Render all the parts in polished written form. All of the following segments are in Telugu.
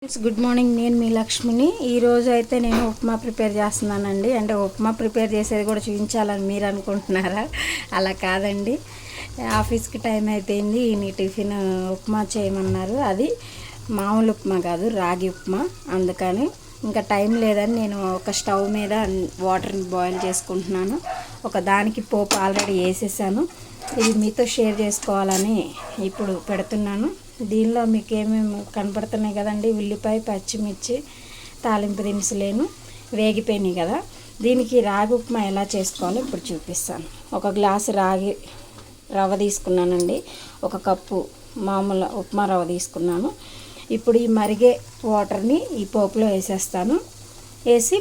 Good morning. నేను మీ లక్ష్మిని. ఈరోజు అయితే నేను ఉప్మా ప్రిపేర్ చేస్తున్నానండి. అంటే ఉప్మా ప్రిపేర్ చేసేది కూడా చూపించాలని మీరు అనుకుంటున్నారా? అలా కాదండి. ఆఫీస్కి టైం అయిపోయింది. ఈ టిఫిన్ ఉప్మా చేయమన్నారు. అది మామూలు ఉప్మా కాదు, రాగి ఉప్మా. అందుకని ఇంకా టైం లేదని నేను ఒక స్టవ్ మీద వాటర్ని బాయిల్ చేసుకుంటున్నాను. ఒక దానికి పోపు ఆల్రెడీ వేసేసాను. ఇది మీతో షేర్ చేసుకోవాలని ఇప్పుడు పెడుతున్నాను. దీనిలో మీకు ఏమేమి కనపడుతున్నాయి కదండి, ఉల్లిపాయ, పచ్చిమిర్చి, తాలింపు దినుసులేను వేగిపోయినాయి కదా. దీనికి రాగి ఉప్మా ఎలా చేసుకోవాలో ఇప్పుడు చూపిస్తాను. ఒక గ్లాసు రాగి రవ్వ తీసుకున్నానండి. ఒక కప్పు మామూలు ఉప్మా రవ్వ తీసుకున్నాను. ఇప్పుడు ఈ మరిగే వాటర్ని ఈ పోపులో వేసేస్తాను. వేసి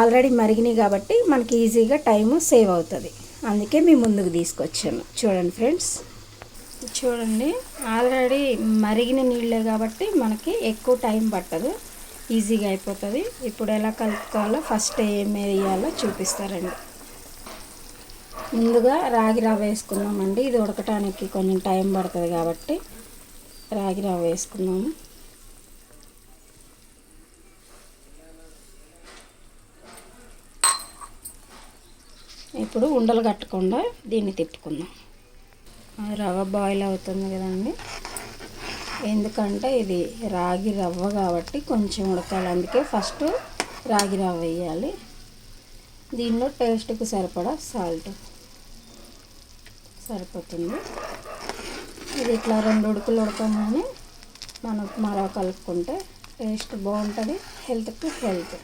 ఆల్రెడీ మరిగినాయి కాబట్టి మనకి ఈజీగా టైము సేవ్ అవుతుంది. అందుకే మీ ముందుకు తీసుకొచ్చాను. చూడండి ఫ్రెండ్స్, చూడండి ఆల్రెడీ మరిగిన నీళ్ళే కాబట్టి మనకి ఎక్కువ టైం పట్టదు, ఈజీగా అయిపోతుంది. ఇప్పుడు ఎలా కలుపుకోవాలో ఫస్ట్ ఏం వేయాలో చూపిస్తారండి. ముందుగా రాగి రవ్వ వేసుకుందామండి. ఇది ఉడకటానికి కొంచెం టైం పడుతుంది కాబట్టి రాగి రవ్వ వేసుకుందాము. ఇప్పుడు ఉండలు కట్టకుండా దీన్ని తిప్పుకుందాం. రవ్వ బాయిల్ అవుతుంది కదండి. ఎందుకంటే ఇది రాగి రవ్వ కాబట్టి కొంచెం ఉడకాలి. అందుకే ఫస్ట్ రాగి రవ్వ వేయాలి. దీనిలో టేస్ట్కి సరిపడా సాల్ట్ సరిపోతుంది. ఇది ఇట్లా 2 ఉడుకులు ఉడకగానే మనం మరో కలుపుకుంటే టేస్ట్ బాగుంటుంది. హెల్త్కి హెల్త్.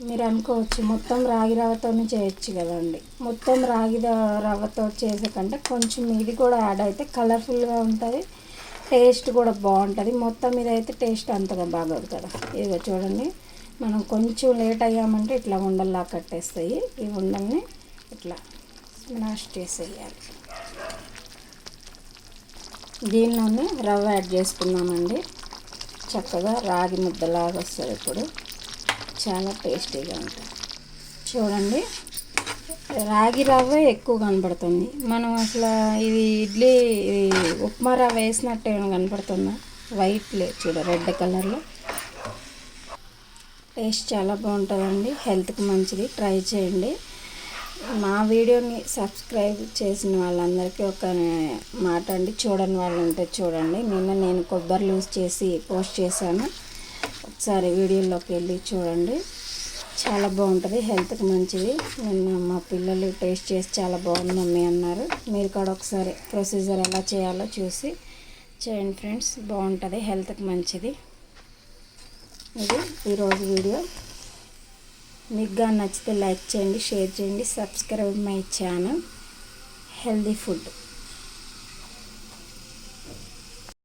మీరు అనుకోవచ్చు మొత్తం రాగి రవ్వతోనే చేయొచ్చు కదండి. మొత్తం రాగి రవ్వతో చేసే కంటే కొంచెం ఇది కూడా యాడ్ అయితే కలర్ఫుల్గా ఉంటుంది, టేస్ట్ కూడా బాగుంటుంది. మొత్తం మీద అయితే టేస్ట్ అంతగా బాగోదు కదా. ఇదిగో చూడండి, మనం కొంచెం లేట్ అయ్యామంటే ఇట్లా ఉండల్లా కట్టేస్తాయి. ఈ ఉండల్ని ఇట్లా స్మాష్ చేసేయాలి. దీనిలోనే రవ్వ యాడ్ చేసుకున్నామండి. చక్కగా రాగి ముద్దలాగా వస్తుంది. ఇప్పుడు చాలా టేస్టీగా ఉంటుంది. చూడండి, రాగి రవ్వ ఎక్కువ కనబడుతుంది. మనం అసలు ఇది ఇడ్లీ ఉప్మా రవ్వ వేసినట్టు ఏమైనా కనపడుతుందా? వైట్ లేదు, చూడ రెడ్ కలర్లో. టేస్ట్ చాలా బాగుంటుందండి, హెల్త్కి మంచిది. ట్రై చేయండి. మా వీడియోని సబ్స్క్రైబ్ చేసిన వాళ్ళందరికీ ఒక మాట అండి, చూడని వాళ్ళు ఉంటే చూడండి. నిన్న నేను కొబ్బరి లూజ్ చేసి పోస్ట్ చేశాను. ఒకసారి వీడియోలోకి వెళ్ళి చూడండి, చాలా బాగుంటుంది, హెల్త్కి మంచిది. నిన్న మా పిల్లలు టేస్ట్ చేసి చాలా బాగుంది మమ్మీ అన్నారు. మీరు కూడా ఒకసారి ప్రొసీజర్ ఎలా చేయాలో చూసి చేయండి ఫ్రెండ్స్, బాగుంటుంది, హెల్త్కి మంచిది. ఇది ఈరోజు వీడియో. మీకు కానీ నచ్చితే లైక్ చేయండి, షేర్ చేయండి, subscribe my channel healthy food.